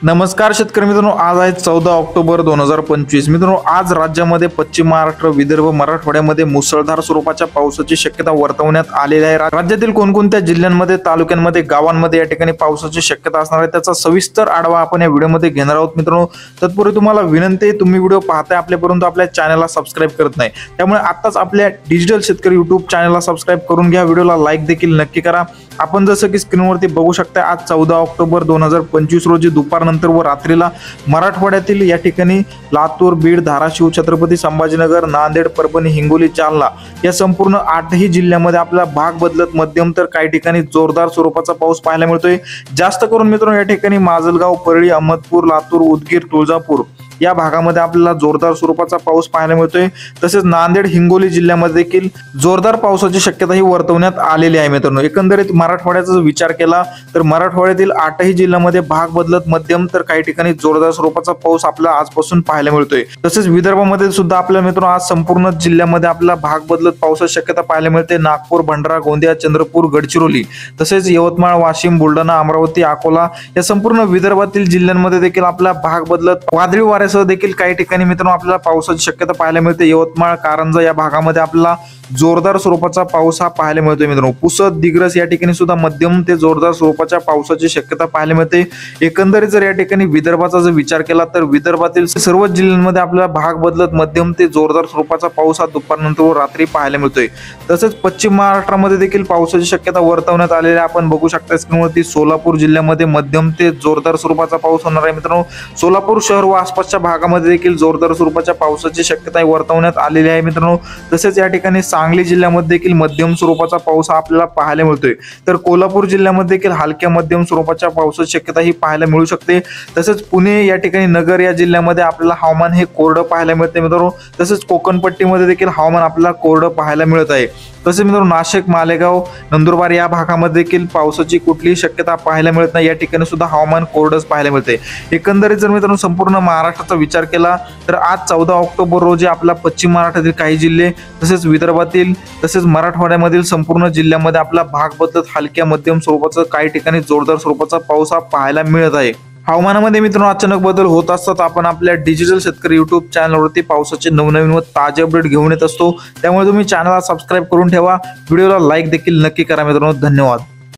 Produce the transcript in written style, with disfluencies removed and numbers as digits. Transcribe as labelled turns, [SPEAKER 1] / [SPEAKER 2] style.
[SPEAKER 1] नमस्कार शेतकरी मित्रांनो, आज आहे 14 ऑक्टोबर 2025। मित्रांनो, आज राज्यामध्ये पश्चिम महाराष्ट्र, विदर्भ, मराठवाड्यामध्ये मुसळधार स्वरूपाच्या पावसाची शक्यता वर्तवण्यात आलेली आहे। राज्यातील कोणकोणत्या जिल्ह्यांमध्ये, तालुक्यांमध्ये, गावांमध्ये या ठिकाणी पावसाची शक्यता असणार आहे त्याचा सविस्तर आढावा आपण या व्हिडिओमध्ये घेणार आहोत। मित्रांनो, तत्पूर्वी तुम्हाला विनंती आहे, तुम्ही व्हिडिओ पाहताय आपल्यापर्यंत आपल्या चॅनलला सबस्क्राइब करत नाही, त्यामुळे आताच आपल्या डिजिटल शेतकरी युट्यूब चॅनलला सबस्क्राइब करून घ्या, व्हिडिओला लाईक देखील नक्की करा। आपण जसं की स्क्रीनवरती बघू शकता, आज 14 ऑक्टोबर 2025 रोजी दुपारनंतर व रात्रीला मराठवाड्यातील या ठिकाणी लातूर, बीड, धाराशिव, छत्रपती संभाजीनगर, नांदेड, परभणी, हिंगोली, जालना या संपूर्ण 8ही जिल्ह्यामध्ये आपल्याला भाग बदलत मध्यम तर काही ठिकाणी जोरदार स्वरूपाचा पाऊस पाहायला मिळतोय। जास्त करून मित्रांनो या ठिकाणी माजलगाव, परळी, अहमदपूर, लातूर, उदगीर, तुळजापूर या भागामध्ये आपल्याला जोरदार स्वरूपाचा पाऊस पाहायला मिळतोय। तसेच नांदेड, हिंगोली जिल्ह्यामध्ये देखील जोरदार पावसाची शक्यता ही वर्तवण्यात आलेली आहे। मित्रांनो, एकंदरीत मराठवाड्याचा जर विचार केला तर मराठवाड्यातील 8ही जिल्ह्यामध्ये भाग बदलत मध्यम तर काही ठिकाणी जोरदार स्वरूपाचा पाऊस आपल्याला आजपासून पाहायला मिळतोय। तसेच विदर्भामध्ये सुद्धा आपल्याला मित्रांनो आज संपूर्ण जिल्ह्यामध्ये आपल्याला भाग बदलत पावसाची शक्यता पाहायला मिळते। नागपूर, भंडारा, गोंदिया, चंद्रपूर, गडचिरोली, तसेच यवतमाळ, वाशिम, बुलढाणा, अमरावती, अकोला या संपूर्ण विदर्भातील जिल्ह्यांमध्ये देखील आपल्याला भाग बदलत वादळी वाऱ्यासह देखील काही ठिकाणी मित्रांनो आपल्याला पावसाची शक्यता पाहायला मिळते। यवतमाळ, कारंजा या भागामध्ये आपल्याला जोरदार स्वरूपाचा पाऊस हा पाहायला मिळतोय। मित्रांनो, पुसद, दिग्रस या ठिकाणी सुद्धा मध्यम ते जोरदार स्वरूपाच्या पावसाची शक्यता पाहायला मिळते। एकंदरीत जर या ठिकाणी विदर्भाचा जर विचार केला तर विदर्भातील सर्व जिल्ह्यांमध्ये आपल्याला भाग बदलत मध्यम ते जोरदार स्वरूपाचा पाऊस हा दुपारनंतर व रात्री पाहायला मिळतोय। तसेच पश्चिम महाराष्ट्रामध्ये देखील पावसाची शक्यता वर्तवण्यात आलेली आहे। आपण बघू शकता स्क्रीनवरती सोलापूर जिल्ह्यामध्ये मध्यम ते जोरदार स्वरूपाचा पाऊस होणार आहे। मित्रांनो, सोलापूर शहर व आसपासच्या भागामध्ये देखील जोरदार स्वरूपाच्या पावसाची शक्यता वर्तवण्यात आलेली आहे। मित्रांनो, तसेच या ठिकाणी सांगली जिल्ह्यामध्ये देखील मध्यम स्वरूपाचा पाऊस आपल्याला पाहायला मिळतोय। तर कोल्हापूर जिल्ह्यामध्ये देखील हलक्या मध्यम स्वरूपाच्या पावसाची शक्यता ही पाहायला मिळू शकते। तसेच पुणे या ठिकाणी, नगर या जिल्ह्यामध्ये आपल्याला हवामान हे कोरडं पाहायला मिळते। मित्रांनो, तसेच कोकण पट्टीमध्ये देखील हवामान आपल्याला कोरडं पाहायला मिळत आहे। तसेच मित्रांनो, नाशिक, मालेगाव, नंदुरबार या भागामध्ये देखील पावसाची कुठलीही शक्यता पाहायला मिळत नाही, या ठिकाणी सुद्धा हवामान कोरडंच पाहायला मिळते। एकंदरीत जर मित्रांनो संपूर्ण महाराष्ट्राचा विचार केला तर आज 14 ऑक्टोबर रोजी आपला पश्चिम महाराष्ट्रातील काही जिल्हे, तसेच विदर्भातील, तसेच मराठवाड्यामधील संपूर्ण जिल्ह्यामध्ये आपला भाग बदलत हलक्या मध्यम स्वरूपाचा, काही ठिकाणी जोरदार स्वरूपाचा पाऊस हा पाहायला मिळत आहे। हवामानामध्ये मित्रांनो अचानक बदल होत असतात। आपण आपल्या डिजिटल शेतकरी युट्यूब चॅनलवरती पावसाचे नवनवीन व ताजे अपडेट घेऊन येत असतो, त्यामुळे तुम्ही चॅनलला सबस्क्राइब करून ठेवा, व्हिडिओला लाईक देखील नक्की करा। मित्रांनो, धन्यवाद।